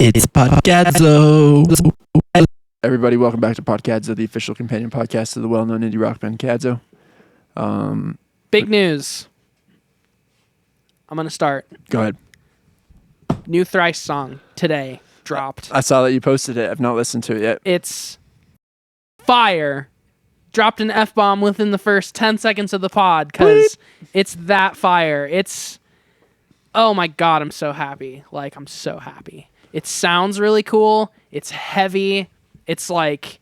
It's podcadzo. Everybody, welcome back to Podcadzo, the official companion podcast to the well-known indie rock band Kadzo. Big news. I'm going to start. Go ahead. New Thrice song today dropped. I saw that you posted it. I've not listened to it yet. It's fire. Dropped an F-bomb within the first 10 seconds of the pod because it's that fire. It's, oh my God, I'm so happy. Like, I'm so happy. It sounds really cool. It's heavy. It's like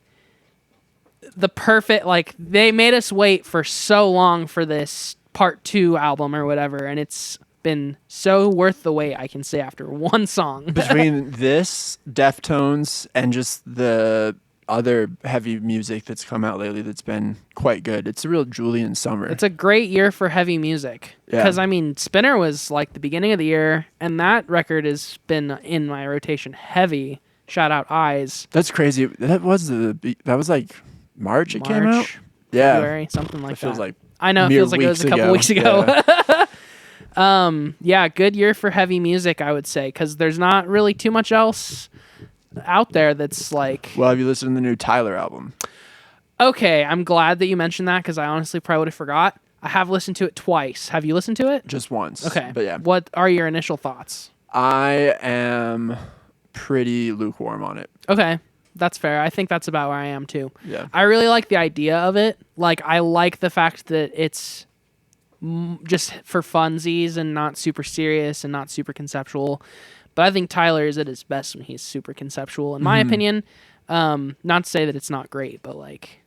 the perfect, like, they made us wait for so long for this part 2 album or whatever, and it's been so worth the wait, I can say, after one song. Between this, Deftones, and just the other heavy music that's come out lately that's been quite good. It's a real Julian summer. It's a great year for heavy music. Because, I mean, Spinner was like the beginning of the year, and that record has been in my rotation heavy. Shout out Eyes. That's crazy. That was like March it came out? Yeah. February, something like that. Feels like I know, it feels like it was a couple weeks ago. Yeah. Good year for heavy music, I would say, because there's not really too much else out there that's like... Well, have you listened to the new Tyler album? Okay, I'm glad that you mentioned that because I honestly probably would have forgot. I have listened to it twice. Have you listened to it? Just once. Okay. But yeah. What are your initial thoughts? I am pretty lukewarm on it. Okay, that's fair. I think that's about where I am too. Yeah. I really like the idea of it. Like, I like the fact that it's just for funsies and not super serious and not super conceptual. But I think Tyler is at his best when he's super conceptual, in my opinion. Not to say that it's not great, but like,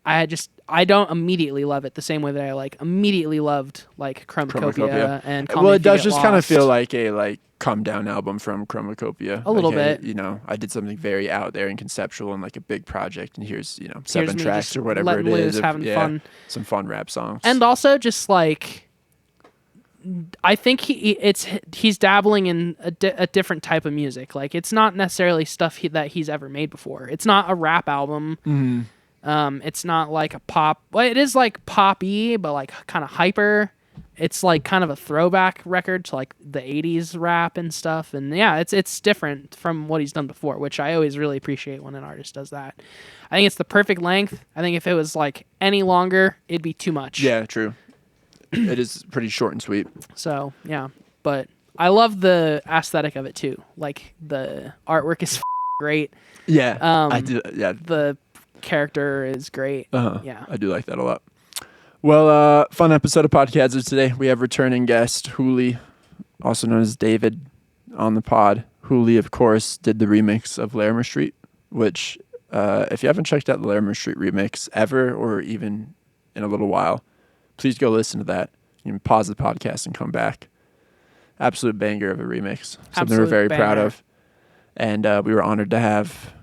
I don't immediately love it the same way that I like immediately loved like Chromacopia and Call well, Me it If You does Get just kind of Lost. feel like a come down album from Chromacopia. A little like, bit. You know, I did something very out there and conceptual and like a big project, and here's 7 Here's me tracks just or whatever it letting is. loose, having fun. Some fun rap songs. And also just like, I think he's dabbling in a different type of music. Like, it's not necessarily stuff that he's ever made before. It's not a rap album. Mm-hmm. It's not like a pop. Well, it is like poppy, but like kind of hyper. It's like kind of a throwback record to like the 80s rap and stuff. And yeah, it's different from what he's done before, which I always really appreciate when an artist does that. I think it's the perfect length. I think if it was like any longer, it'd be too much. Yeah, true. It is pretty short and sweet. So, yeah. But I love the aesthetic of it too. Like, the artwork is great. Yeah. I do. Yeah. The character is great. Yeah. I do like that a lot. Well, fun episode of Podcadzo today. We have returning guest Hoolie, also known as David, on the pod. Hoolie, of course, did the remix of Larimer Street, which, if you haven't checked out the Larimer Street remix ever or even in a little while, please go listen to that. You can pause the podcast and come back. Absolute banger of a remix. Something we're very proud of. And we were honored to have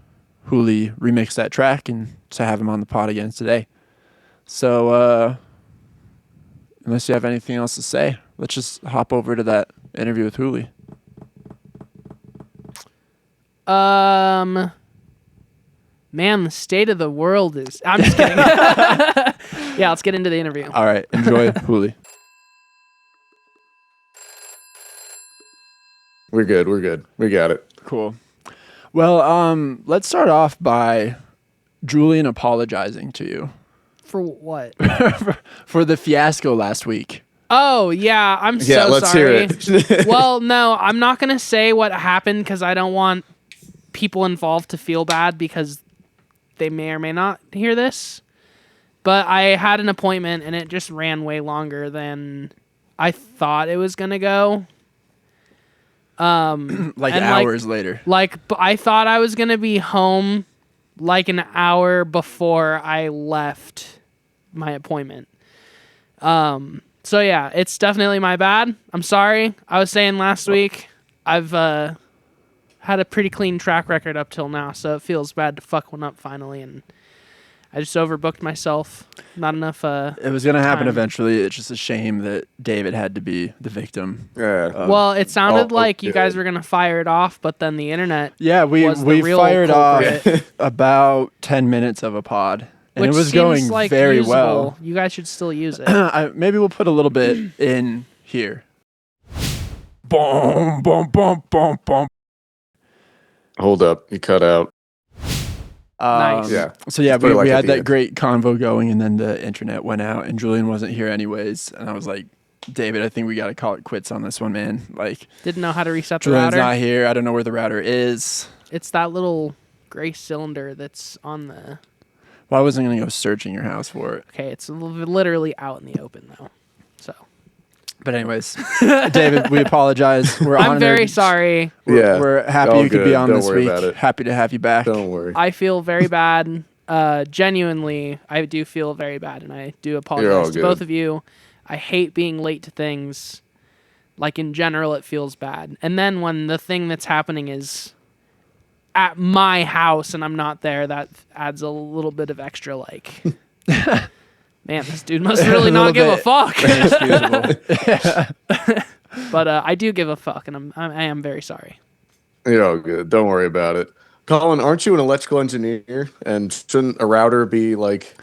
Hoolie remix that track and to have him on the pod again today. So, unless you have anything else to say, let's just hop over to that interview with Hoolie. Man, the state of the world is... I'm just kidding. Yeah, let's get into the interview. All right, enjoy Hoolie. We're good. We got it. Cool. Well, let's start off by Julian apologizing to you. For what? For the fiasco last week. Oh, yeah, I'm Yeah, so let's sorry. hear it. Well, no, I'm not going to say what happened because I don't want people involved to feel bad because they may or may not hear this. But I had an appointment and it just ran way longer than I thought it was going to go. Like hours later. Like, I thought I was going to be home like an hour before I left my appointment. So yeah, it's definitely my bad. I'm sorry. I was saying last week, I've had a pretty clean track record up till now, so it feels bad to fuck one up finally, and I just overbooked myself. Not enough it was going to happen time. eventually. It's just a shame that David had to be the victim. Yeah. Well, it sounded like you okay. guys were going to fire it off, but then the internet we was the real fired culprit. off about 10 minutes of a pod. And Which it was seems going like very usable. well. You guys should still use it. Maybe we'll put a little bit in here. Boom, boom, boom, boom, boom. Hold up. You cut out. Nice. Yeah. So yeah, Let's put it we like at had the that end. great convo going, and then the internet went out, and Julian wasn't here anyways. And I was like, David, I think we got to call it quits on this one, man. Like, Didn't know how to reset the Julian's router. not here. I don't know where the router is. It's that little gray cylinder that's on the... Well, I wasn't gonna go searching your house for it. Okay, it's literally out in the open, though. So But anyways, David, we apologize. We're I'm honored. very sorry. We're happy all you could be good. on Don't this worry week. about it. Happy to have you back. Don't worry. I feel very bad. Genuinely, I do feel very bad, and I do You're all apologize to good. both of you. I hate being late to things. Like, in general, it feels bad. And then when the thing that's happening is at my house and I'm not there, that adds a little bit of extra, like... Man, this dude must really not give a fuck. Inexcusable. But I do give a fuck, and I am very sorry. You're all good. Don't worry about it. Colin, aren't you an electrical engineer? And shouldn't a router be like...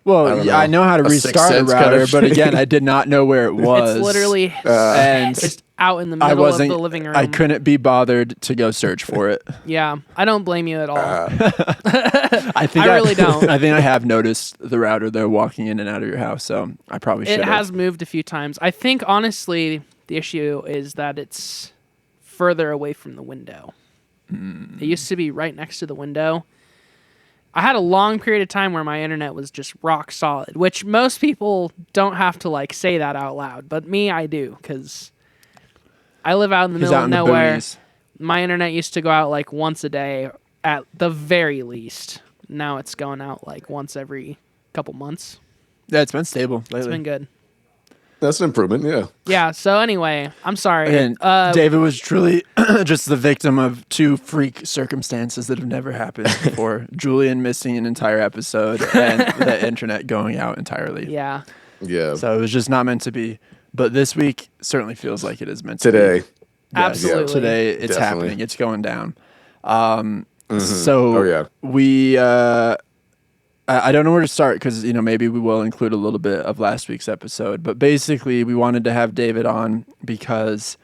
Well, I know how to a Sixth restart a Sense kind router, of but thing? again, I did not know where it was. It's literally and just out in the I middle of wasn't. the living room. I couldn't be bothered to go search for it. Yeah, I don't blame you at all. I think I really don't. I think I have noticed the router though walking in and out of your house, so I probably should. It has moved a few times. I think honestly, the issue is that it's further away from the window. It used to be right next to the window. I had a long period of time where my internet was just rock solid, which most people don't have to like say that out loud, but me, I do, because I live out in the He's middle out of in the nowhere. boonies. My internet used to go out like once a day at the very least. Now it's going out like once every couple months. Yeah, it's been stable It's lately. been good. That's an improvement, yeah. Yeah, so anyway, I'm sorry. Again, David was truly just the victim of two freak circumstances that have never happened before. Julian missing an entire episode and the internet going out entirely. Yeah. Yeah. So it was just not meant to be. But this week certainly feels like it is meant to be. Today. Yes, Absolutely. Today it's Definitely. happening. It's going down. So Oh, yeah. we I don't know where to start because maybe we will include a little bit of last week's episode, but basically we wanted to have David on because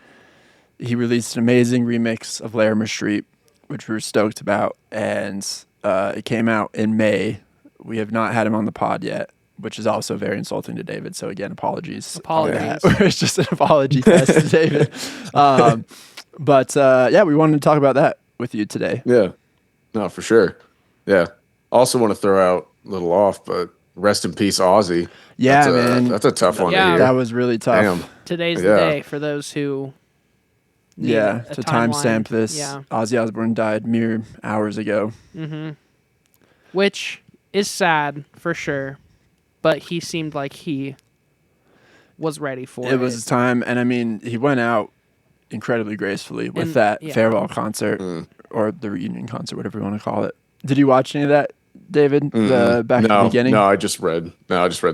he released an amazing remix of Larimer Street, which we were stoked about, and it came out in May. We have not had him on the pod yet, which is also very insulting to David. So again, apologies. Apologies. It's just an apology fest to David. But we wanted to talk about that with you today. Yeah. No, for sure. Yeah. Also want to throw out a little off, but rest in peace, Ozzy. Yeah, That's man. That's a tough one Yeah. to hear. That was really tough. Damn. Today's the Yeah. day for those who need Yeah, a to timeline. timestamp this, Yeah. Ozzy Osbourne died mere hours ago. Which is sad for sure, but he seemed like he was ready for it. It was his time, and I mean, he went out incredibly gracefully with And- that yeah. farewell concert or the reunion concert, whatever you want to call it. Did you watch any of that, David? Back at the beginning? No, I just read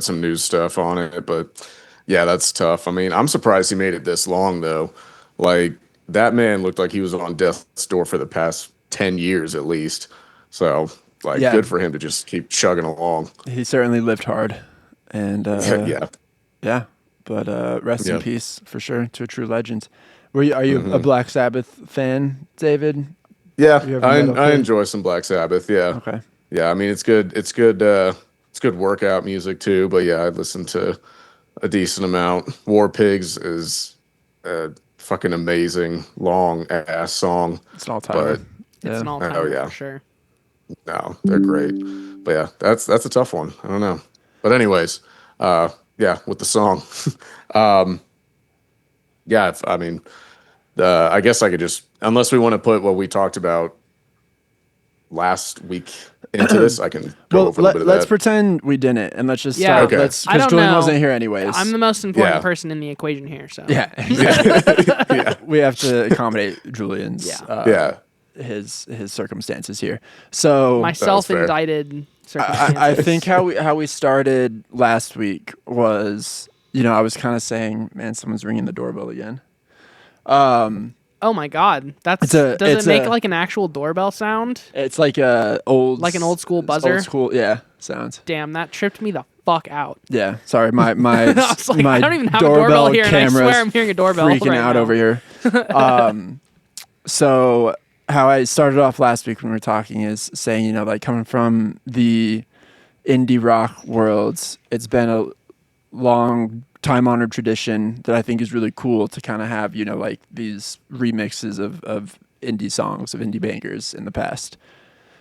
some news stuff on it, but yeah, that's tough. I mean, I'm surprised he made it this long though. Like that man looked like he was on death's door for the past 10 years at least. So like Yeah. good for him to just keep chugging along. He certainly lived hard, and Yeah. But rest in Yeah. peace for sure to a true legend. Are you a Black Sabbath fan, David? Yeah. You ever metal I kid? enjoy some Black Sabbath. Yeah. Okay. Yeah. I mean, it's good. It's good workout music too. But yeah, I listen to a decent amount. War Pigs is a fucking amazing long ass song. It's an all-timer. But It's an all-time Oh, yeah. for sure. no, they're great. But yeah, that's a tough one. I don't know. But anyways, with the song. I guess I could just, unless we want to put what we talked about last week into this, I can go over a little bit of let's that. pretend we didn't, and let's just Yeah. start. Okay. I Because don't Julian know. wasn't here anyways. I'm the most important Yeah. person in the equation here, so. Yeah, Yeah. we have to accommodate Julian's Yeah. his circumstances here. So My fair. self-indicted circumstances. I think how we started last week was, I was kind of saying, man, someone's ringing the doorbell again. Oh my god, It's does it's it make a- like an actual doorbell sound? It's like a old, Like an old school buzzer? Old school, yeah, sounds. Damn, that tripped me the fuck out. Yeah, sorry, my I was like, my I don't even have a doorbell here, and I camera's swear I'm hearing a doorbell freaking right out now. over here. So how I started off last week when we were talking is saying, you know, like coming from the indie rock worlds, it's been a long time honored tradition that I think is really cool to kind of have, you know, like these remixes of indie songs, of indie bangers in the past.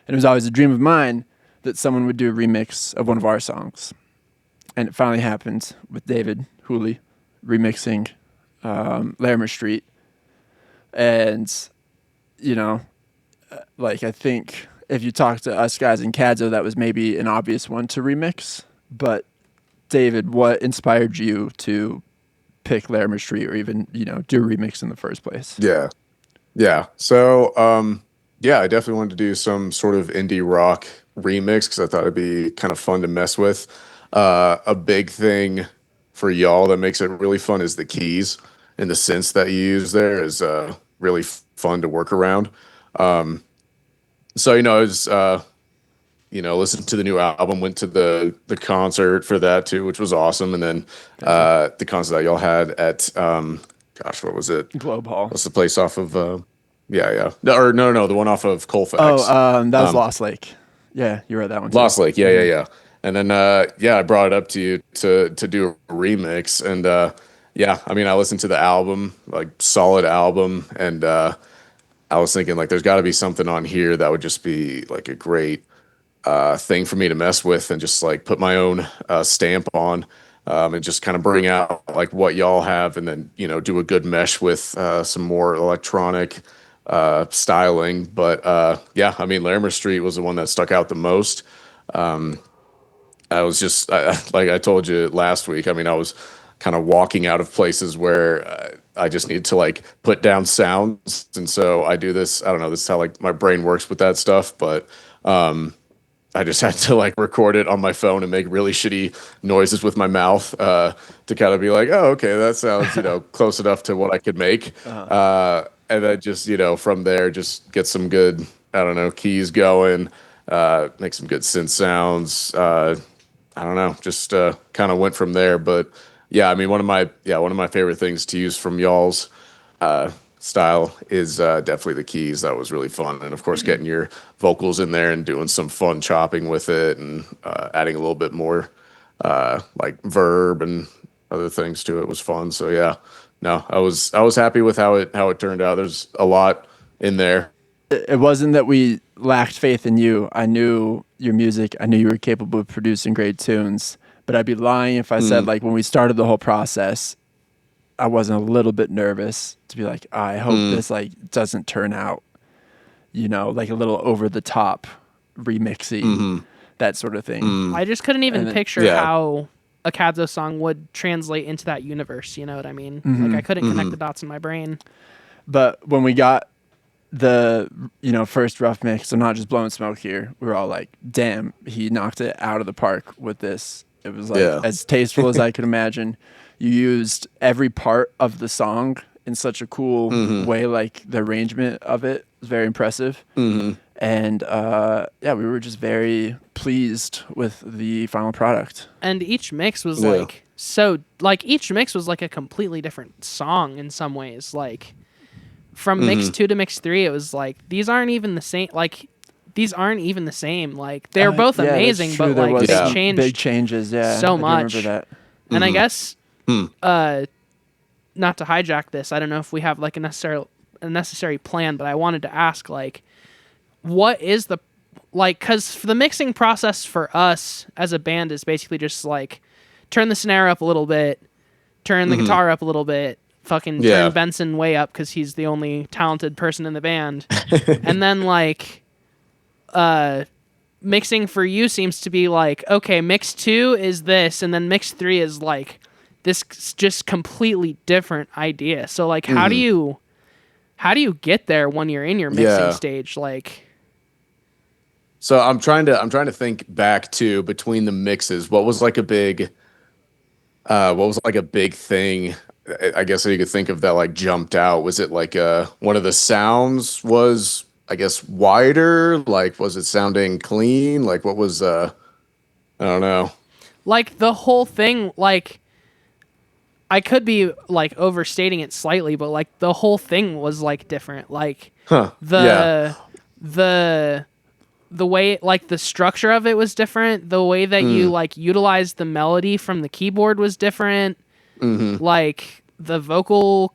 And it was always a dream of mine that someone would do a remix of one of our songs. And it finally happened with David Hoolie remixing Larimer Street. And, you know, like I think if you talk to us guys in Cadzo, that was maybe an obvious one to remix. But David, what inspired you to pick Larimer Street or even, you know, do a remix in the first place? Yeah. So, yeah, I definitely wanted to do some sort of indie rock remix because I thought it'd be kind of fun to mess with. A big thing for y'all that makes it really fun is the keys and the synths that you use there is really fun to work around. So, I was, listened to the new album, went to the concert for that too, which was awesome. And then the concert that y'all had at, gosh, what was it? Globe Hall. What's the place off of? Yeah. No, the one off of Colfax. That was Lost Lake. Yeah, you were at that one too. Lost Lake. Yeah. And then I brought it up to you to do a remix, and I listened to the album, like solid album, and I was thinking like there's got to be something on here that would just be like a great thing for me to mess with and just like put my own stamp on. And just kind of bring out like what y'all have, and then do a good mesh with some more electronic styling. But Larimer Street was the one that stuck out the most. I was just like I told you last week. I mean, I was kind of walking out of places where I just need to like put down sounds, and so I do this. I don't know. This is how like my brain works with that stuff, but. I just had to like record it on my phone and make really shitty noises with my mouth to kind of be like, oh, okay, that sounds, close enough to what I could make. And then just, from there, just get some good, I don't know, keys going, make some good synth sounds. I don't know, just kind of went from there. But yeah, I mean, one of my favorite things to use from y'all's style is definitely the keys. That was really fun, and of course getting your vocals in there and doing some fun chopping with it, and adding a little bit more like verb and other things to it was fun. So yeah, no, I was happy with how it turned out. There's a lot in there. It wasn't that we lacked faith in you. I knew your music. I knew you were capable of producing great tunes, but I'd be lying if I said like when we started the whole process I wasn't a little bit nervous to be like, I hope this like doesn't turn out, like a little over the top remixy, that sort of thing. I just couldn't even picture how a Cadzo song would translate into that universe. You know what I mean? Like I couldn't connect the dots in my brain. But when we got the, first rough mix, I'm not just blowing smoke here. We were all like, damn, he knocked it out of the park with this. It was like as tasteful as I could imagine. You used every part of the song in such a cool way. Like the arrangement of it was very impressive. And we were just very pleased with the final product. And each mix was each mix was like a completely different song in some ways. Like from mix 2 to mix 3, it was like these aren't even the same. Like these aren't even the same. Like they're both amazing, but like they changed big changes. So much. I remember that. And I guess. Not to hijack this, I don't know if we have like a necessary plan, but I wanted to ask like, what is the because the mixing process for us as a band is basically just like turn the snare up a little bit, turn the guitar up a little bit, fucking turn Benson way up because he's the only talented person in the band, and then like mixing for you seems to be like, okay, mix 2 is this, and then mix 3 is like this just completely different idea. So like how do you get there when you're in your mixing stage? Like so I'm trying to think back to between the mixes, what was like a big thing I guess that you could think of that like jumped out? Was it like one of the sounds was I guess wider? Like was it sounding clean? Like what was I don't know. Like the whole thing, like I could be like overstating it slightly, but like the whole thing was like different. Like Huh. Yeah. the way like the structure of it was different. The way that you like utilized the melody from the keyboard was different. Like the vocal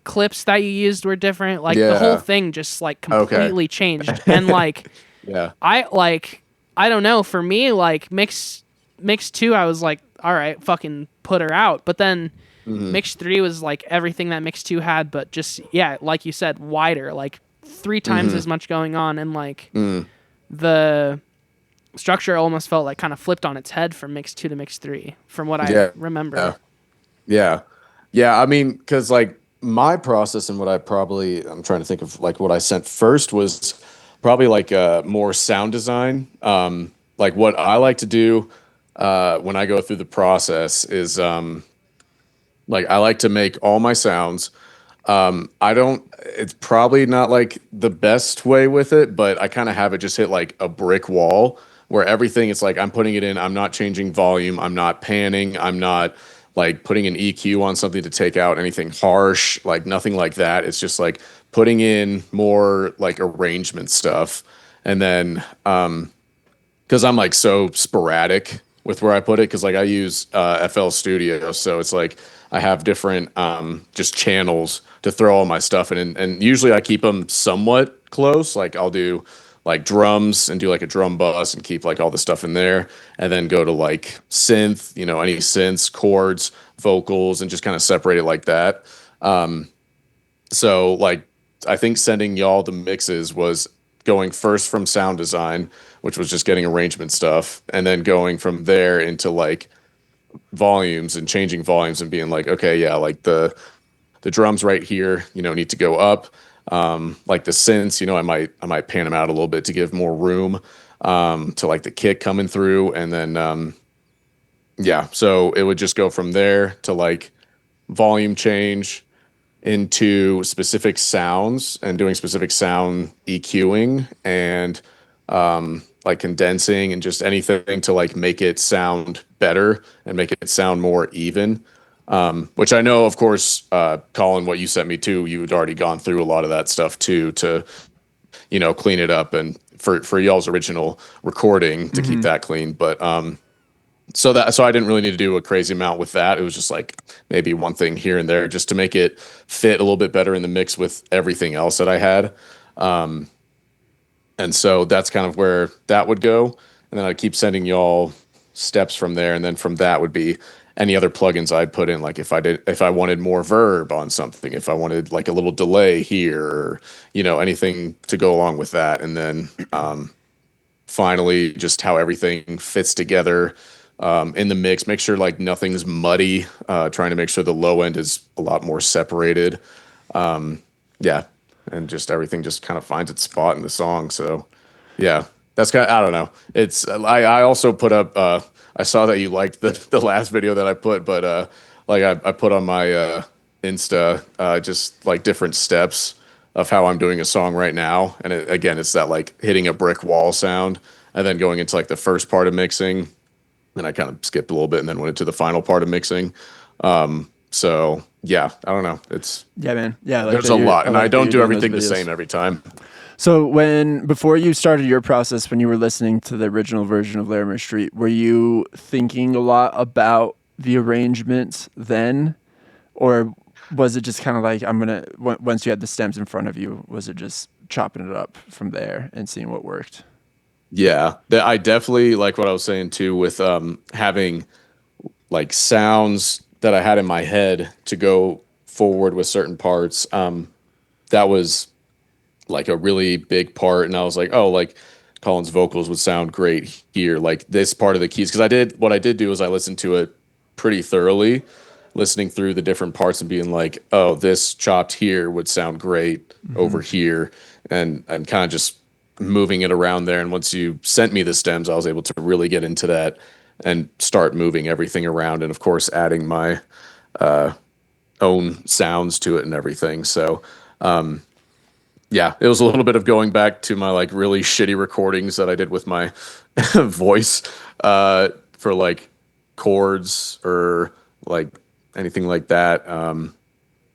clips that you used were different. Like the whole Yeah. thing just like Okay. completely changed. And like Yeah. I don't know, for me like mix 2 I was like, all right, fucking put her out. But then mix 3 was like everything that mix 2 had, but just yeah, like you said, wider, like 3 times as much going on, and like the structure almost felt like kind of flipped on its head from mix 2 to mix 3 from what I Yeah. remember. Yeah. Yeah. Yeah. I mean, because like my process and what I'm trying to think of like what I sent first was probably like more sound design. Like what I like to do when I go through the process is like I like to make all my sounds. I don't, it's probably not like the best way with it, but I kind of have it just hit like a brick wall where everything it's like I'm putting it in, I'm not changing volume, I'm not panning, I'm not like putting an EQ on something to take out anything harsh, like nothing like that. It's just like putting in more like arrangement stuff. And then because I'm like so sporadic with where I put it, because like I use FL Studio, so it's like I have different just channels to throw all my stuff in, and usually I keep them somewhat close. Like I'll do like drums and do like a drum bus and keep like all the stuff in there, and then go to like synth, any synths, chords, vocals, and just kind of separate it like that. So like I think sending y'all the mixes was going first from sound design, which was just getting arrangement stuff, and then going from there into like volumes and changing volumes and being like, okay, yeah, like the drums right here, need to go up. Like the synths, I might pan them out a little bit to give more room to like the kick coming through, and then yeah, so it would just go from there to like volume change into specific sounds and doing specific sound EQing and like condensing and just anything to like make it sound better and make it sound more even. Which I know, of course, Colin, what you sent me too, you had already gone through a lot of that stuff too to, clean it up and for y'all's original recording to keep that clean. But so I didn't really need to do a crazy amount with that. It was just like maybe one thing here and there just to make it fit a little bit better in the mix with everything else that I had. And so that's kind of where that would go. And then I'd keep sending y'all steps from there. And then from that would be any other plugins I'd put in. Like if I wanted more verb on something, if I wanted like a little delay here, or, anything to go along with that. And then finally, just how everything fits together in the mix. Make sure like nothing's muddy. Trying to make sure the low end is a lot more separated. Yeah, and just everything just kind of finds its spot in the song. So, yeah, that's kind of, I don't know. It's I also put up. I saw that you liked the last video that I put, but like I put on my Insta just like different steps of how I'm doing a song right now, and again, it's that like hitting a brick wall sound, and then going into like the first part of mixing. Then I kind of skipped a little bit and then went into the final part of mixing. So yeah, I don't know. Yeah, man. Yeah, There's a lot, and I don't do everything the same every time. So before you started your process, when you were listening to the original version of Larimer Street, were you thinking a lot about the arrangements then, or was it just kind of like once you had the stems in front of you, was it just chopping it up from there and seeing what worked? Yeah, I definitely like what I was saying too with having like sounds that I had in my head to go forward with certain parts. That was like a really big part, and I was like, oh, like Colin's vocals would sound great here, like this part of the keys. Because what I did do is I listened to it pretty thoroughly, listening through the different parts and being like, oh, this chopped here would sound great over here, and kind of just moving it around there. And once you sent me the stems, I was able to really get into that and start moving everything around, and of course adding my own sounds to it and everything. So yeah, it was a little bit of going back to my like really shitty recordings that I did with my voice for like chords or like anything like that.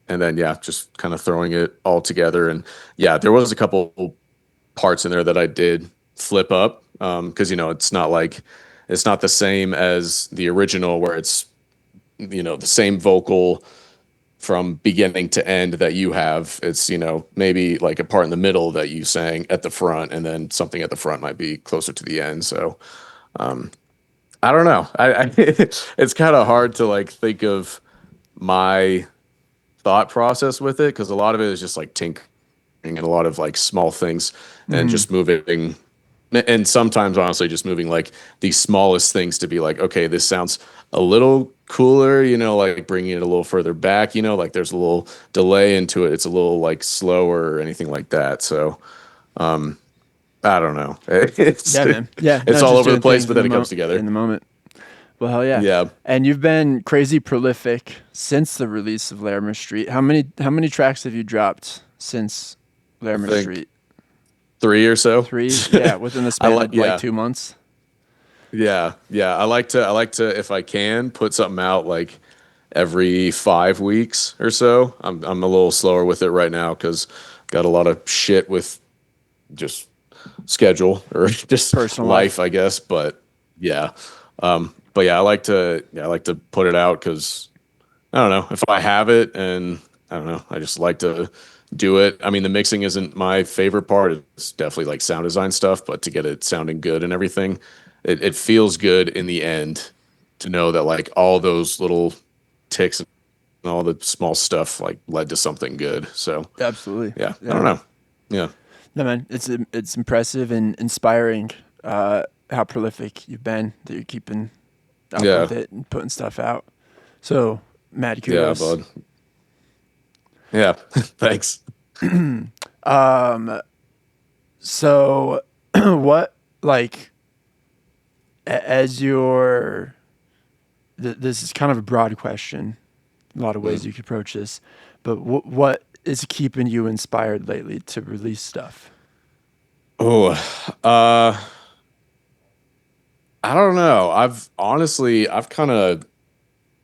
And then yeah, just kind of throwing it all together. And yeah, there was a couple parts in there that I did flip up because it's not the same as the original where it's the same vocal from beginning to end that you have. It's maybe like a part in the middle that you sang at the front, and then something at the front might be closer to the end. So I don't know. I it's kind of hard to like think of my thought process with it because a lot of it is just like tinkering and a lot of like small things and just moving, and sometimes honestly just moving like the smallest things to be like, okay, this sounds a little cooler, like bringing it a little further back, like there's a little delay into it, it's a little like slower or anything like that. So I don't know. It's Yeah, man. Yeah, it's no, all just over the doing place, things but in then the it comes together in the moment. Well, hell yeah. Yeah. And you've been crazy prolific since the release of Larimer Street. How many tracks have you dropped since Larimer think Street? 3 or so. 3? Yeah, within the span of like 2 months. Yeah. I like to if I can put something out like every 5 weeks or so. I'm a little slower with it right now because got a lot of shit with just schedule or just Personal life, life. I guess. But yeah, I like to put it out because I don't know if I have it, and I don't know, I just like to do it. I mean, the mixing isn't my favorite part. It's definitely like sound design stuff, but to get it sounding good and everything, it feels good in the end to know that like all those little ticks and all the small stuff like led to something good. So Absolutely. yeah. I don't know. Yeah. No, man, it's impressive and inspiring how prolific you've been, that you're keeping up with it and putting stuff out. So, mad kudos. Yeah, bud. Yeah, thanks. So, what, like, as your, this is kind of a broad question, a lot of ways you could approach this, but what is keeping you inspired lately to release stuff? Oh, I don't know. I've kind of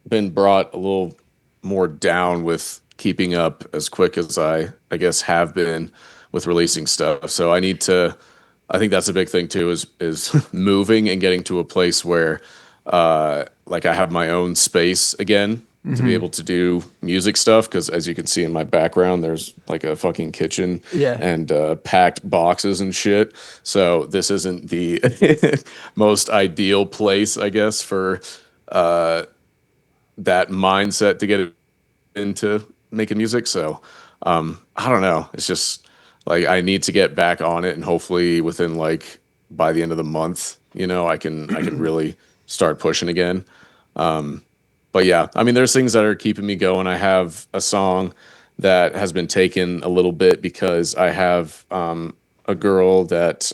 been brought a little more down with keeping up as quick as I guess have been with releasing stuff. So I think that's a big thing too is moving and getting to a place where like I have my own space again to be able to do music stuff, because as you can see in my background there's like a fucking kitchen and packed boxes and shit. So this isn't the most ideal place, I guess, for that mindset to get into making music. So I don't know. It's just like I need to get back on it, and hopefully within like by the end of the month, I can really start pushing again. But yeah, I mean, there's things that are keeping me going. I have a song that has been taken a little bit because I have a girl that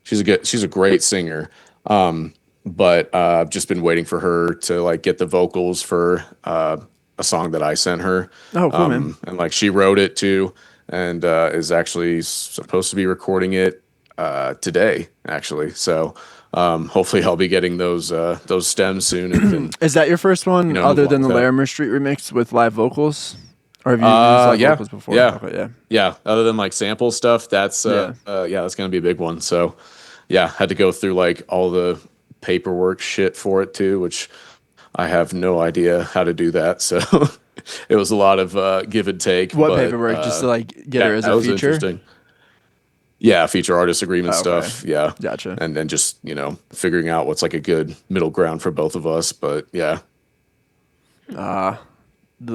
she's a great singer. But I've just been waiting for her to like get the vocals for a song that I sent her. Oh, cool, man. And like she wrote it too, and is actually supposed to be recording it today, actually. So hopefully I'll be getting those stems soon. And can, Is that your first one other than the Larimer Street remix with live vocals? Or have you used live vocals before? Yeah. Okay, yeah. Other than like sample stuff, that's that's gonna be a big one. So yeah, had to go through like all the paperwork shit for it too, which I have no idea how to do that. So it was a lot of give and take. What paperwork? Just to like get her as a feature? Interesting. Yeah, feature artist agreement stuff. Yeah. Gotcha. And then just, figuring out what's like a good middle ground for both of us. But yeah. The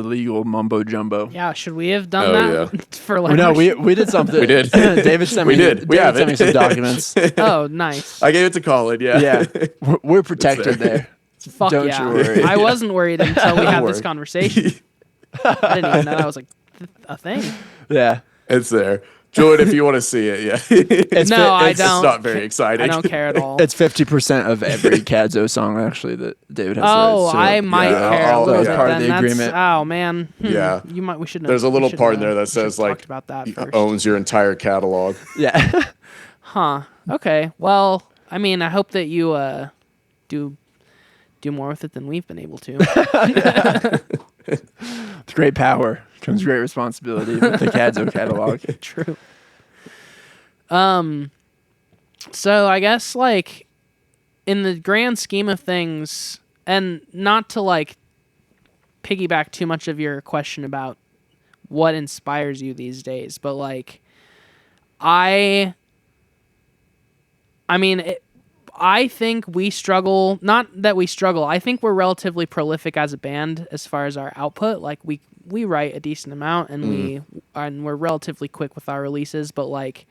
legal mumbo jumbo. Yeah, should we have done that for like? No, we did something. We did. David sent me. David sent me some documents. Oh, nice. I gave it to Colin. Yeah. Yeah, we're protected there. Fuck Don't yeah. you worry. I wasn't worried until we had this worry. conversation. I didn't even know that was like a thing. Yeah, It's there. Jordan, if you want to see it, yeah. I don't. It's not very exciting. I don't care at all. it's 50% of every Cadzo song actually that David has. Oh, so, I might care a that little was bit. part of Then the agreement. Oh man. Yeah. You might. We should. There's a little part in there that says like about that he first. owns your entire catalog. Yeah. Huh. Okay. Well, I mean, I hope that you do do more with it than we've been able to. With great power comes great responsibility with the Cadzo catalog. True. So I guess like in the grand scheme of things, and not to like piggyback too much of your question about what inspires you these days, but like I think we struggle, not that we struggle, I think we're relatively prolific as a band as far as our output. Like we write a decent amount and we're relatively quick with our releases, but like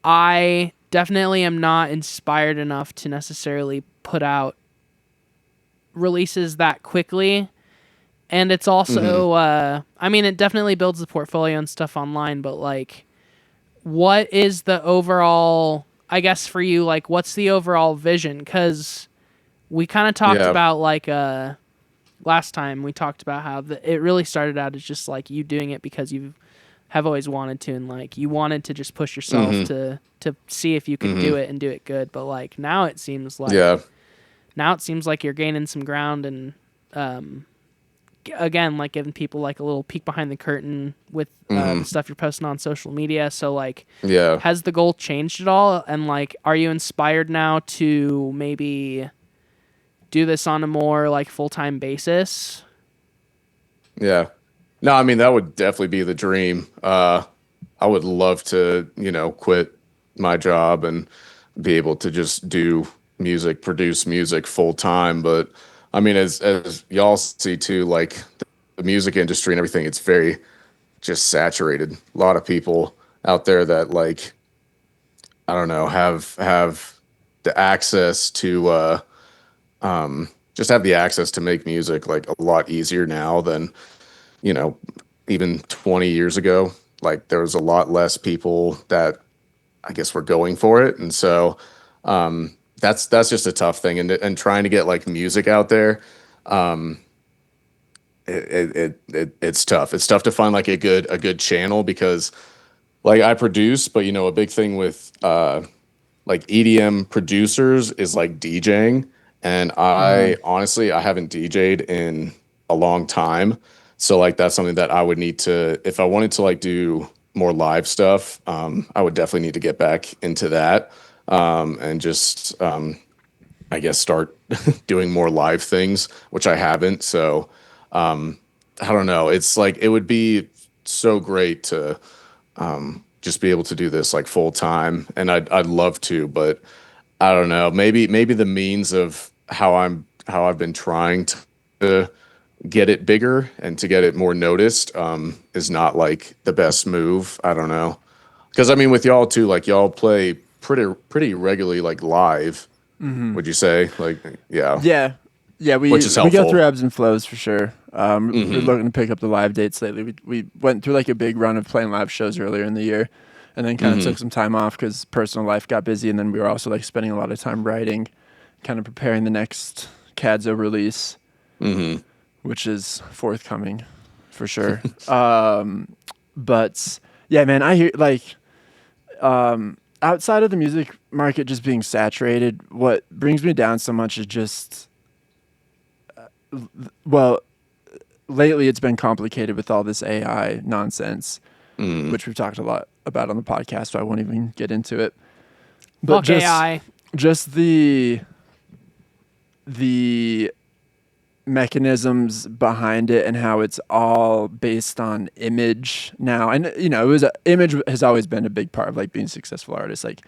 I definitely am not inspired enough to necessarily put out releases that quickly. And it's also it definitely builds the portfolio and stuff online, but like what is the overall, I guess for you, like what's the overall vision? Because we kind of talked about like last time we talked about how it really started out as just like you doing it because you have always wanted to, and like you wanted to just push yourself to see if you could do it and do it good. But like now it seems like you're gaining some ground and again, like giving people like a little peek behind the curtain with the stuff you're posting on social media. So like, has the goal changed at all? And like, are you inspired now to maybe do this on a more like full-time basis? Yeah. No, I mean, that would definitely be the dream. I would love to, quit my job and be able to just do music, produce music full time. But I mean, as y'all see too, like the music industry and everything, it's very just saturated. A lot of people out there that like, I don't know, have the access to just have the access to make music like a lot easier now than, even 20 years ago. Like there was a lot less people that I guess were going for it. And so that's just a tough thing. And trying to get like music out there, it's tough. It's tough to find like a good channel because like I produce, but a big thing with like EDM producers is like DJing. And I honestly, I haven't DJ'd in a long time. So like that's something that I would need to, if I wanted to like do more live stuff, I would definitely need to get back into that and just I guess start doing more live things, which I haven't. So I don't know. It's like it would be so great to just be able to do this like full time, and I'd love to, but I don't know. Maybe the means of how I've been trying to get it bigger and to get it more noticed is not like the best move. I don't know. Because I mean, with y'all too, like y'all play pretty regularly, like live. Would you say, like, Yeah, we which is we helpful. go through ebbs and flows for sure. We're looking to pick up the live dates lately. We went through like a big run of playing live shows earlier in the year, and then kind of took some time off because personal life got busy, and then we were also like spending a lot of time writing, kind of preparing the next Cadzo release, which is forthcoming for sure. But yeah, man, I hear like outside of the music market just being saturated, what brings me down so much is just lately it's been complicated with all this AI nonsense, which we've talked a lot about on the podcast, so I won't even get into it. But Fuck AI. Just the mechanisms behind it and how it's all based on image now. And image has always been a big part of like being successful artists. Like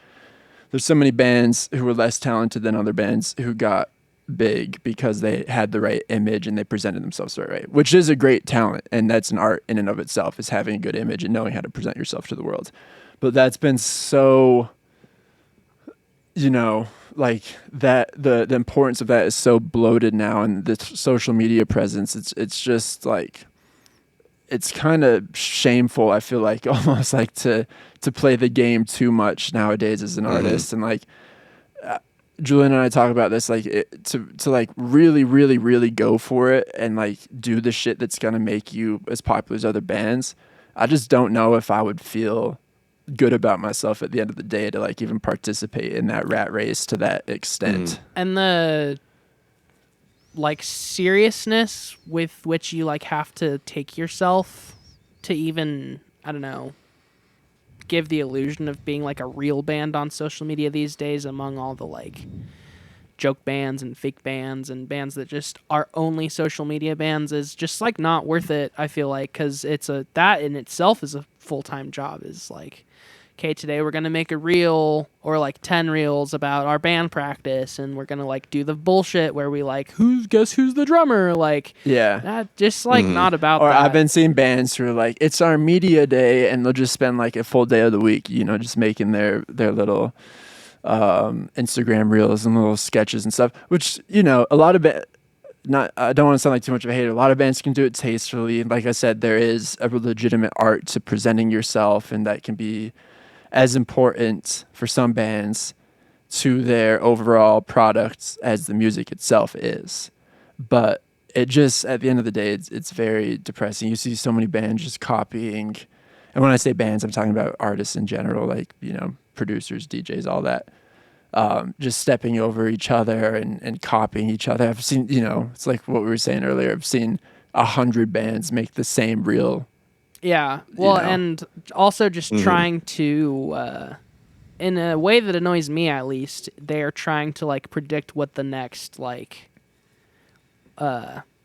there's so many bands who were less talented than other bands who got big because they had the right image and they presented themselves the right way, which is a great talent, and that's an art in and of itself, is having a good image and knowing how to present yourself to the world. But that's been so like that the importance of that is so bloated now, and the social media presence, it's just like it's kind of shameful, I feel like, almost like to play the game too much nowadays as an artist. And like Julian and I talk about this, like to like really, really, really go for it and like do the shit that's gonna make you as popular as other bands. I just don't know if I would feel good about myself at the end of the day to like even participate in that rat race to that extent. And the like seriousness with which you like have to take yourself to even, I don't know, give the illusion of being like a real band on social media these days among all the like joke bands and fake bands and bands that just are only social media bands is just like not worth it, I feel like, because that in itself is a full-time job. Is like, okay, today we're gonna make a reel or like 10 reels about our band practice, and we're gonna like do the bullshit where we like guess who's the drummer, like that, just like not about or that. I've been seeing bands who are like, it's our media day, and they'll just spend like a full day of the week, just making their little Instagram reels and little sketches and stuff, which a lot of I don't want to sound like too much of a hater. A lot of bands can do it tastefully, and like I said, there is a legitimate art to presenting yourself, and that can be as important for some bands to their overall product as the music itself is. But it just, at the end of the day, it's very depressing. You see so many bands just copying, and when I say bands, I'm talking about artists in general, like producers, DJs, all that. Just stepping over each other and copying each other. I've seen, it's like what we were saying earlier. I've seen 100 bands make the same reel. Yeah. Well, and also just trying to, in a way that annoys me at least, they're trying to like predict what the next like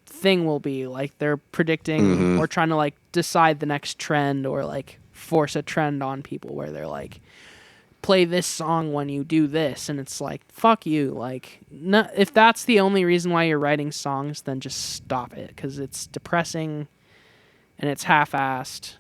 thing will be. Like they're predicting or trying to like decide the next trend or like force a trend on people where they're like, play this song when you do this, and it's like, fuck you. Like, no, if that's the only reason why you're writing songs, then just stop it, because it's depressing and it's half-assed,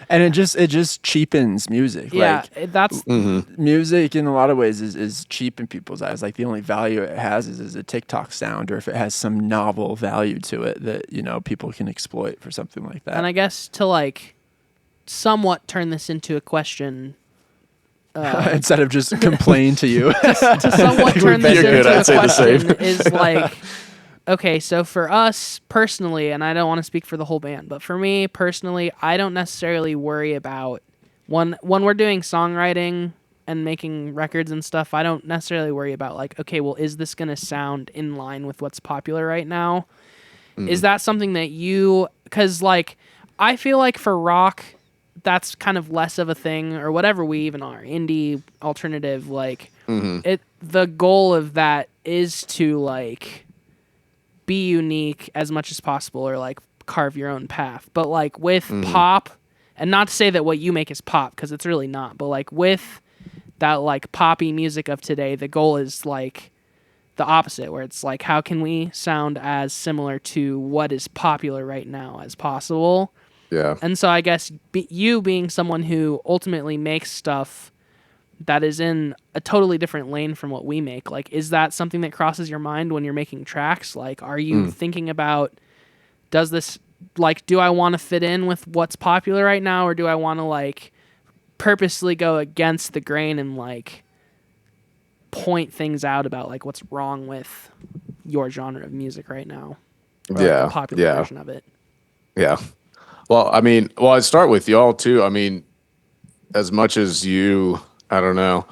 and it just cheapens music. Yeah, like, that's music in a lot of ways is cheap in people's eyes. Like the only value it has is a TikTok sound, or if it has some novel value to it that people can exploit for something like that. And I guess to like somewhat turn this into a question, instead of just complain to you, to somewhat turn this You're good, into I'd a say the same. question is like, okay, so for us personally, and I don't want to speak for the whole band, but for me personally, I don't necessarily worry about when we're doing songwriting and making records and stuff, I don't necessarily worry about like, okay, well, is this going to sound in line with what's popular right now? Is that something that because like, I feel like for rock, that's kind of less of a thing, or whatever we even are, indie, alternative, like the goal of that is to like be unique as much as possible, or like carve your own path. But like with pop, and not to say that what you make is pop, because it's really not, but like with that like poppy music of today, the goal is like the opposite, where it's like, how can we sound as similar to what is popular right now as possible? Yeah. And so I guess you being someone who ultimately makes stuff that is in a totally different lane from what we make, like, is that something that crosses your mind when you're making tracks? Like, are you thinking about, does this, like, do I want to fit in with what's popular right now, or do I want to, like, purposely go against the grain and, like, point things out about, like, what's wrong with your genre of music right now? Or, like, the popular version of it. Yeah. Well, I mean, I'd start with y'all too. I mean, as much as you, I don't know,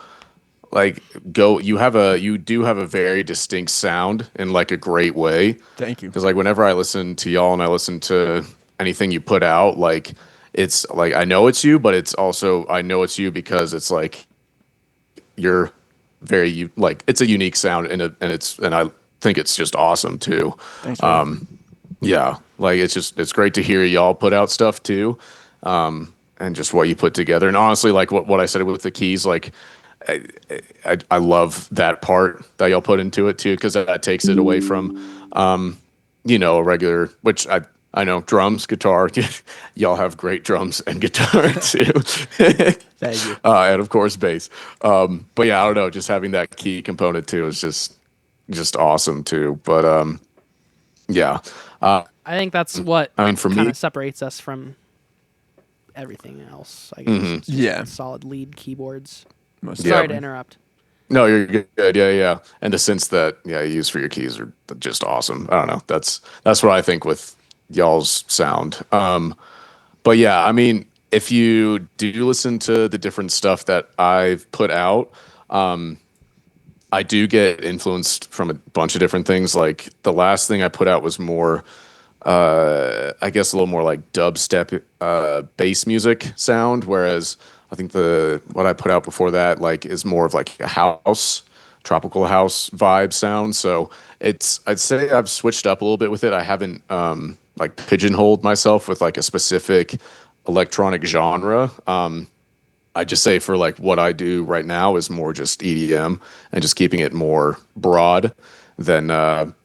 like you do have a very distinct sound in like a great way. Thank you. Because like whenever I listen to y'all and I listen to anything you put out, like it's like I know it's you, but it's also I know it's you because it's like you're like it's a unique sound and I think it's just awesome too. Thanks, man. Yeah, like it's great to hear y'all put out stuff too, and just what you put together. And honestly, like what I said with the keys, like I love that part that y'all put into it too, because that takes it away from, a regular, which I know drums, guitar. Y'all have great drums and guitar too. Thank you. And of course bass. But yeah, I don't know, just having that key component too is just awesome too. But yeah. I think that's what I mean, for kind me, of separates us from everything else, I guess. It's just Yeah. solid lead keyboards. Most Sorry to definitely. interrupt. no, you're good. Yeah. And the synths that you use for your keys are just awesome. I don't know. That's what I think with y'all's sound. But yeah, I mean, if you do listen to the different stuff that I've put out, I do get influenced from a bunch of different things. Like the last thing I put out was more, I guess a little more like dubstep, bass music sound. Whereas I think what I put out before that like is more of like a house, tropical house vibe sound. So I'd say I've switched up a little bit with it. I haven't like pigeonholed myself with like a specific electronic genre. I just say for like what I do right now is more just EDM and just keeping it more broad than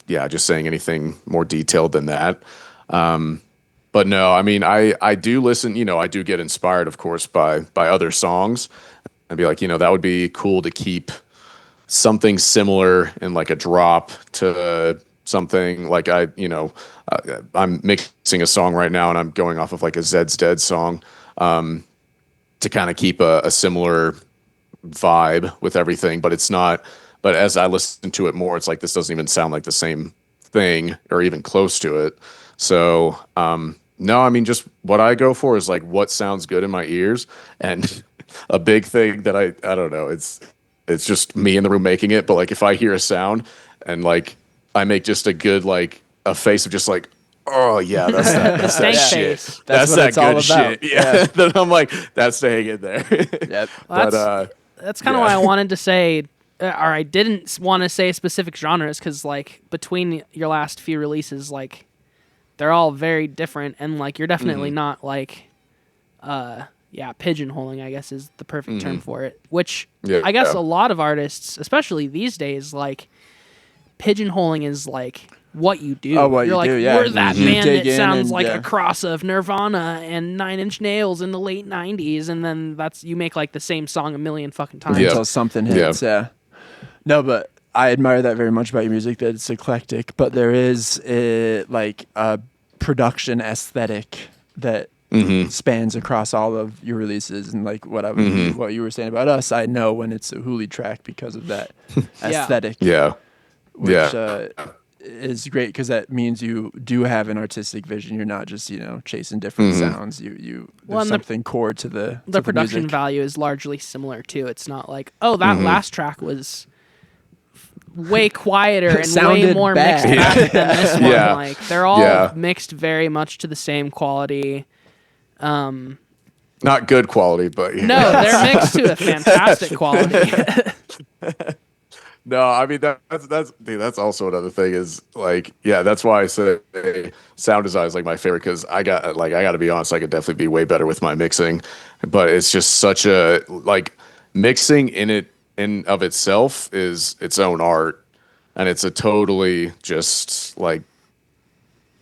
just saying anything more detailed than that. But no, I mean I do listen, I do get inspired of course by other songs and be like, that would be cool to keep something similar in like a drop to something like I'm mixing a song right now and I'm going off of like a Zed's Dead song. To kind of keep a similar vibe with everything, but it's not. But as I listen to it more, it's like this doesn't even sound like the same thing or even close to it. So no, I mean, just what I go for is like what sounds good in my ears, and a big thing that I don't know. It's just me in the room making it, but like if I hear a sound and like I make just a good like a face of just like, oh yeah, that's that shit. Face. That's That's what that it's good all about. shit. Yeah. Then I'm like, that's staying in there. Yep. Well, that's kind of why I wanted to say, or I didn't want to say specific genres, because like between your last few releases, like they're all very different, and like you're definitely not like, pigeonholing, I guess is the perfect term for it. Which I guess a lot of artists, especially these days, like pigeonholing is like what you do. Oh, what You're you like, do, yeah. we're that You band dig that in sounds and, like yeah. a cross of Nirvana and Nine Inch Nails in the late 90s, and then you make like the same song a million fucking times. Yeah. Until something hits. Yeah. No, but I admire that very much about your music, that it's eclectic, but there is like a production aesthetic that spans across all of your releases. And like what you were saying about us, I know when it's a Hoolie track because of that aesthetic. Yeah. Which is great because that means you do have an artistic vision. You're not just chasing different sounds. There's something core to the production music. value is largely similar too. It's not like, oh, that last track was way quieter and way Sounded more bad. mixed back than this one. Yeah. Like they're all mixed very much to the same quality. Not good quality, but No, they're mixed to a fantastic quality. No, I mean that's also another thing is like that's why I say sound design is like my favorite because I got to be honest, I could definitely be way better with my mixing, but it's just such a like mixing in of itself is its own art, and it's a totally just like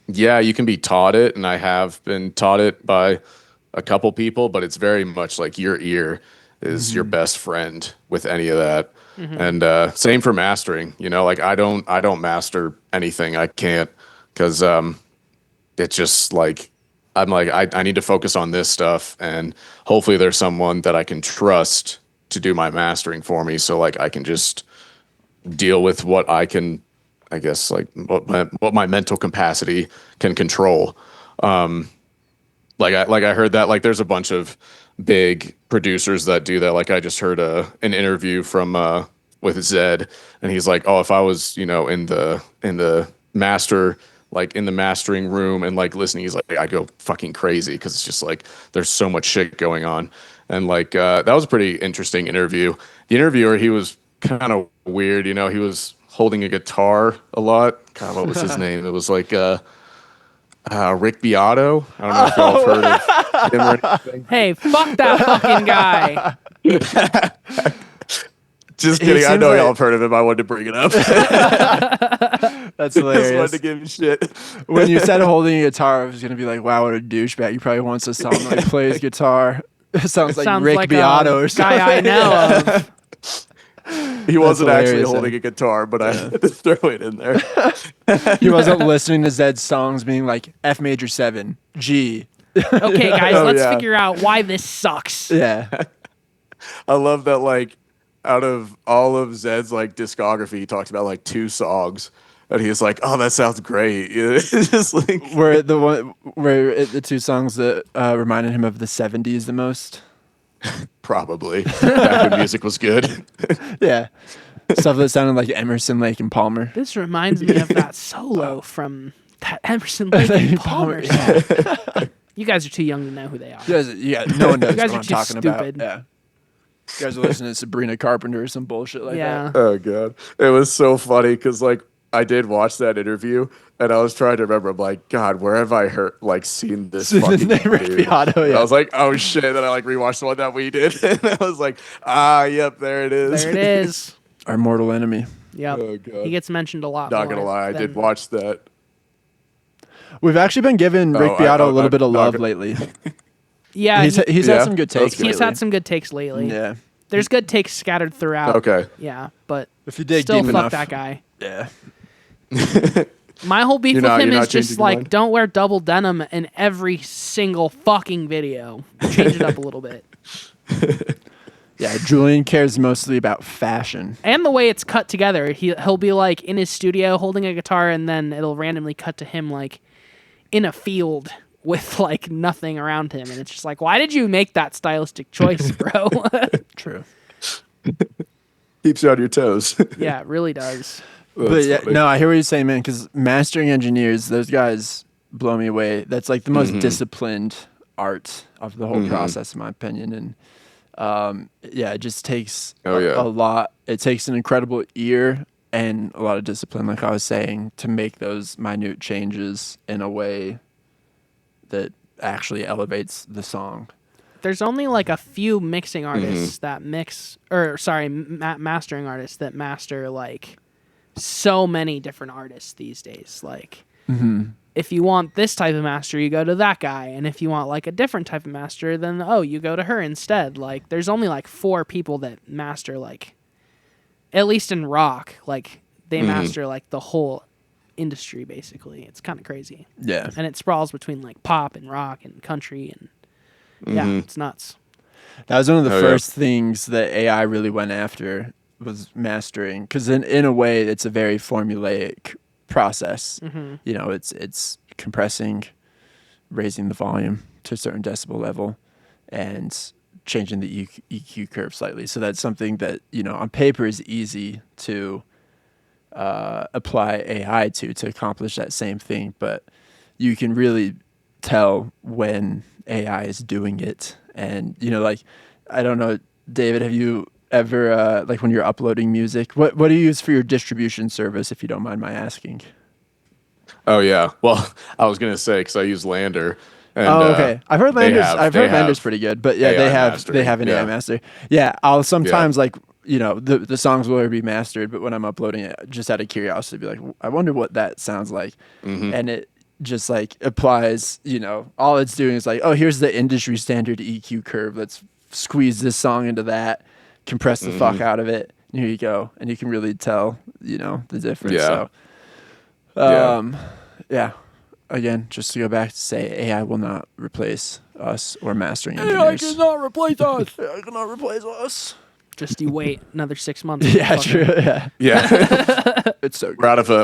you can be taught it, and I have been taught it by a couple people, but it's very much like your ear is your best friend with any of that. And same for mastering, like I don't master anything. I can't because it's just like I'm like I need to focus on this stuff, and hopefully there's someone that I can trust to do my mastering for me, so like I can just deal with what I can, I guess, like what my mental capacity can control. Like I heard that like there's a bunch of big producers that do that. Like I just heard an interview from with Zed, and he's like, oh, if I was in the master, like in the mastering room and like listening, he's like, I go fucking crazy because it's just like there's so much shit going on. And like that was a pretty interesting interview. The interviewer, he was kind of weird, he was holding a guitar a lot. God, what was his name? It was like Rick Beato. I don't know if y'all have heard of him or anything. Hey, fuck that fucking guy. Just kidding. I know y'all have heard of him. I wanted to bring it up. That's Just hilarious. wanted to give you shit. When you said holding a guitar, I was gonna be like, "Wow, what a douchebag!" He probably wants to sound like plays guitar. It sounds like Rick Beato or something. Guy I know of. He wasn't actually hilarious, holding a guitar, but I had to throw it in there. He wasn't listening to Zed's songs, being like F major 7, G. Okay, guys, Oh, let's yeah. figure out why this sucks. Yeah, I love that. Like, out of all of Zed's like discography, he talks about like 2 songs, and he's like, "Oh, that sounds great." It's just like where the 2 songs that reminded him of the 70s the most. probably back when music was good. Yeah, Stuff that sounded like Emerson, Lake, and Palmer. This reminds me of that solo from that Emerson, Lake, and Palmer song. You guys are too young to know who they are. No one knows You guys what are I'm too talking stupid. about. Yeah. You guys are listening to Sabrina Carpenter or some bullshit like that. Oh god, it was so funny because like I did watch that interview and I was trying to remember. I'm like, God, where have I seen this fucking Rick dude? Beato, And yeah. I was like, oh shit. And I like rewatched the one that we did, and I was like, yep, there it is. There it is. Our mortal enemy. Yep. Oh god. He gets mentioned a lot. Not more gonna lie, I did than- watch that. We've actually been giving Rick Beato a little bit of love lately. Yeah, He's had Yeah, some good that's takes good. he's lately. had some good takes lately. Yeah. There's good takes scattered throughout. Okay. Yeah, but If you dig still deep fuck enough. that guy. Yeah. My whole beef You're with not- him you're is not just changing your like, mind? don't wear double denim in every single fucking video. Change it up a little bit. Yeah, Julian cares mostly about fashion. And the way it's cut together. He'll be like in his studio holding a guitar, and then it'll randomly cut to him like in a field with like nothing around him, and it's just like, why did you make that stylistic choice, bro? True. Keeps you on your toes. Yeah, it really does. But That's yeah, funny. no, I hear what you're saying, man, because mastering engineers, those guys blow me away. That's like the most disciplined art of the whole process, in my opinion. And yeah, it just takes Oh, yeah. a lot. It takes an incredible ear and a lot of discipline, like I was saying, to make those minute changes in a way that actually elevates the song. There's only like a few mixing artists that mastering artists that master like so many different artists these days. Like, if you want this type of master, you go to that guy, and if you want like a different type of master, then you go to her instead. Like, there's only like 4 people that master, like, at least in rock, like they master like the whole industry basically. It's kind of crazy, Yeah. and it sprawls between like pop and rock and country, and yeah, it's nuts. That was one of the Oh, yeah. first things that AI really went after, was mastering, because in a way it's a very formulaic process. You know, it's compressing, raising the volume to a certain decibel level, and changing the EQ curve slightly. So that's something that, you know, on paper is easy to apply AI to accomplish that same thing, but you can really tell when AI is doing it. And, you know, like, I don't know, David, have you ever, like when you're uploading music, what do you use for your distribution service, if you don't mind my asking? Oh yeah. Well, I was gonna say because I use Lander. And, Okay. I've heard they Lander's. have- I've they heard Lander's have pretty good, but yeah, AI they mastering, have an yeah. AI master. Yeah, I'll sometimes like, you know, the songs will already be mastered, but when I'm uploading it, just out of curiosity, be like, I wonder what that sounds like, and it just like applies. You know, all it's doing is like, oh, here's the industry standard EQ curve. Let's squeeze this song into that, compress the fuck out of it. And here you go, and you can really tell, you know, the difference. Yeah. So, yeah. Again, just to go back to say, AI will not replace us or mastering engineers. AI cannot replace us. AI cannot replace us. Just you wait another 6 months. Yeah, Fucking- true. Yeah, Yeah. it's so good.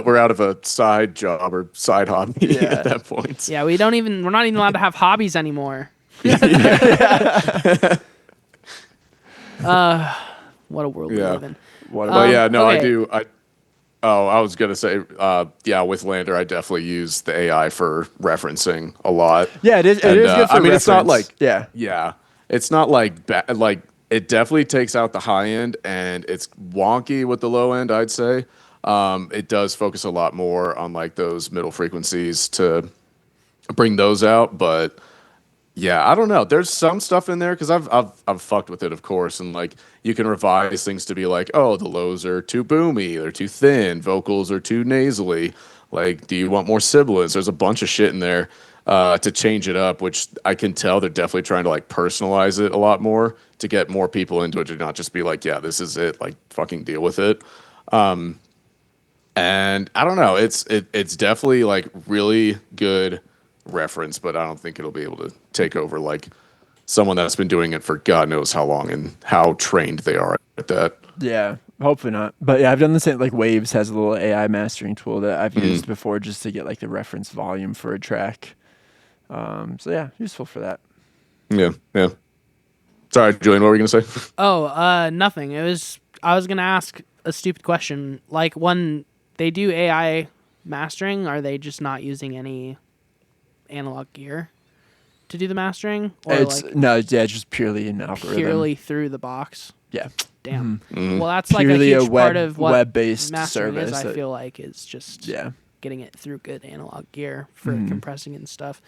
We're out of a side job or side hobby Yeah. at that point. Yeah, we're not even allowed to have hobbies anymore. What a world we Yeah. live in. What But yeah, no, okay. I do. I was gonna say, yeah, with Lander, I definitely use the AI for referencing a lot. Yeah, it is. It And, is good for I mean, it's not reference. like it's not like like it definitely takes out the high end and it's wonky with the low end. I'd say it does focus a lot more on like those middle frequencies to bring those out, but. Yeah, I don't know. There's some stuff in there because I've fucked with it, of course, and like you can revise things to be like, oh, the lows are too boomy, they're too thin, vocals are too nasally. Like, do you want more sibilance? There's a bunch of shit in there to change it up, which I can tell they're definitely trying to like personalize it a lot more to get more people into it, to not just be like, yeah, this is it, like fucking deal with it. And I don't know, it's definitely like really good reference, but I don't think it'll be able to take over like someone that's been doing it for God knows how long and how trained they are at that. Yeah, hopefully not. But yeah, I've done the same. Like Waves has a little AI mastering tool that I've used before just to get like the reference volume for a track. So yeah, useful for that. Yeah. Sorry, Julian, what were you gonna say? Oh, nothing. I was gonna ask a stupid question. Like when they do AI mastering, are they just not using any analog gear to do the mastering? Or It's like just purely an algorithm. purely through the box? Yeah. Damn. Mhm. Well, that's like Purely a a huge part of what web-based mastering is. service I that- feel like is just Yeah. getting it through good analog gear for Mhm. compressing and stuff.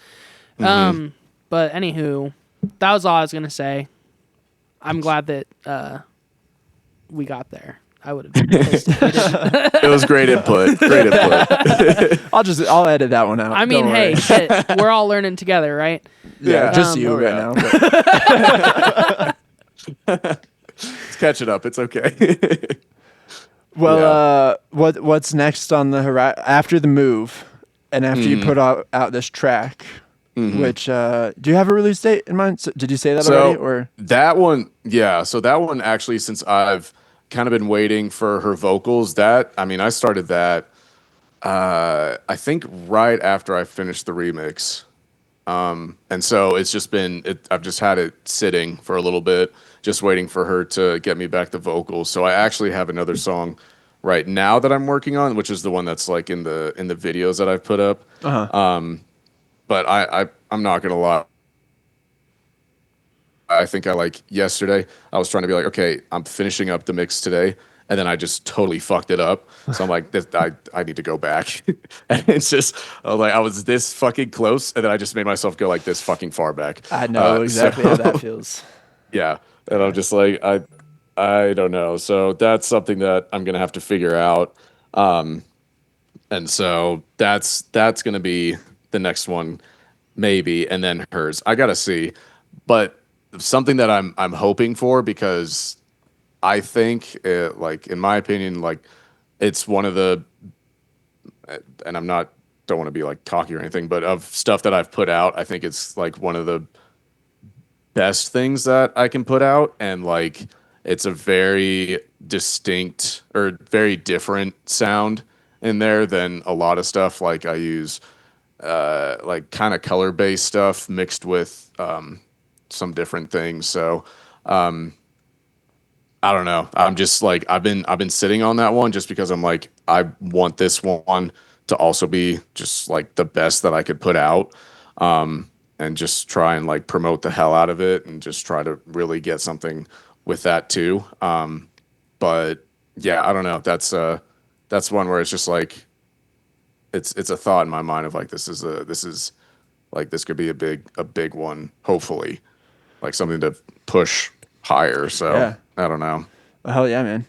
Mhm. But anywho, that was all I was gonna say. I'm glad that we got there. I would have been pissed if we didn't. It was great input. Great input. I'll edit that one out. I mean, Don't hey, worry. shit, we're all learning together, right? Yeah, just you Oh, right yeah. now. but- Let's catch it up. It's okay. Well, what's next on the horizon after the move, and after you put out this track? Which do you have a release date in mind? So, did you say that already? Or that one, yeah. So that one actually, since I've kind of been waiting for her vocals, I started that. I think right after I finished the remix. And so it's just been, I've just had it sitting for a little bit, just waiting for her to get me back the vocals. So I actually have another song right now that I'm working on, which is the one that's like in the videos that I've put up. But I'm not gonna lie. I think yesterday I was trying to be like, okay, I'm finishing up the mix today, and then I just totally fucked it up. So I'm like, I need to go back. And it's just I was this fucking close, and then I just made myself go like this fucking far back. I know exactly how that feels. Yeah, and I'm just like, I don't know. So that's something that I'm gonna have to figure out. And so that's gonna be the next one, maybe, and then hers. I gotta see, but something that I'm hoping for, because I think in my opinion, it's one of the, and don't want to be like cocky or anything, but of stuff that I've put out, I think it's like one of the best things that I can put out, and it's a very distinct or very different sound in there than a lot of stuff. Like I use kind of color based stuff mixed with some different things. So I don't know. I'm just I've been sitting on that one just because I'm like, I want this one to also be just like the best that I could put out. And just try and promote the hell out of it and just try to really get something with that too. But yeah, I don't know. That's one where it's just it's a thought in my mind of this could be a big one, hopefully, something to push higher. So Yeah. I don't know. Well, hell yeah, man.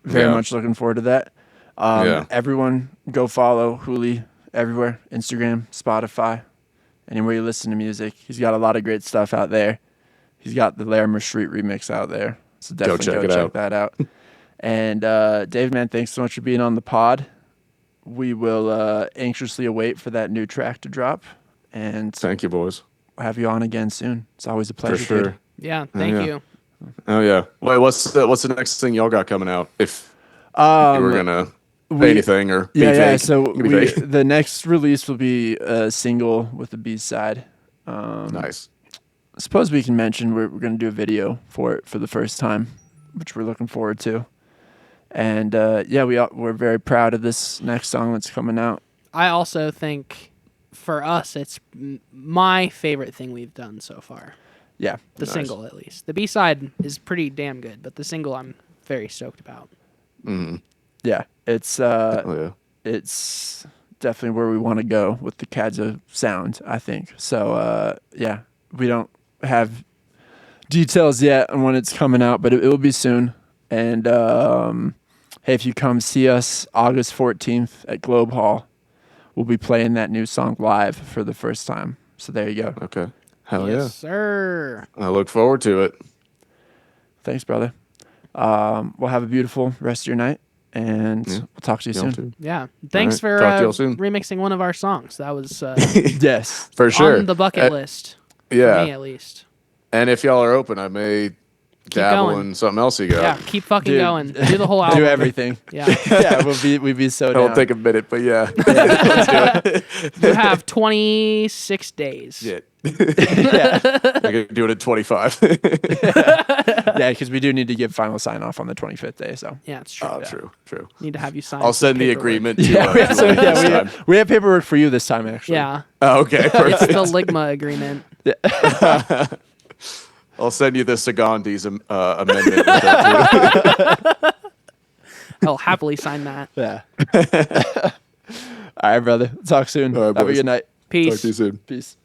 Very much looking forward to that. Yeah. Everyone go follow Hoolie everywhere. Instagram, Spotify, anywhere you listen to music. He's got a lot of great stuff out there. He's got the Larimer Street remix out there. So definitely go check that out. And Dave, man, thanks so much for being on the pod. We will anxiously await for that new track to drop. And Thank you, boys. we'll have you on again soon. It's always a pleasure. For sure. Dude. Yeah, thank you. Oh yeah. Wait, what's the next thing y'all got coming out? If you were gonna say anything or be Yeah. vague. So You can be vague. the next release will be a single with a B side. Nice. I suppose we can mention we're going to do a video for it for the first time, which we're looking forward to. And we're very proud of this next song that's coming out. I also think for us, it's my favorite thing we've done so far. Yeah, The Nice. single, at least. The B-side is pretty damn good, but the single I'm very stoked about. Mm-hmm. yeah. It's Yeah. it's definitely where we want to go with the Podcadzo sound, I think. So we don't have details yet on when it's coming out, but it will be soon. And hey, if you come see us August 14th at Globe Hall, we'll be playing that new song live for the first time. So there you go. Okay. Hell Yes, sir. yeah. I look forward to it. Thanks, brother. We'll have a beautiful rest of your night, and we'll talk to you Y'all soon. too. Yeah. Thanks All right. for Talk to y'all soon. remixing one of our songs. That was Yes. For sure. on the bucket list. Yeah. For me, at least. And if y'all are open, I may dabble going. in something else you got. Yeah, keep fucking Dude. going. Do the whole album. Do everything. Yeah. Yeah, we'd be so It'll down. take a minute, but yeah. Let's do it. You have 26 days. Shit. Yeah, I could do it in 25. yeah, because we do need to give final sign off on the 25th day. So Yeah, it's true. Oh, true. Need to have you sign. I'll some send the paperwork. agreement to yeah, you. so, this yeah, time. we have paperwork for you this time actually. Yeah. Oh, okay, It's perfect. the Ligma agreement. I'll send you the Sagandi's amendment. With that too. I'll happily sign that. Yeah. All right, brother. Talk soon. All right, Have a boys. good night. Talk Peace. to you soon. Peace.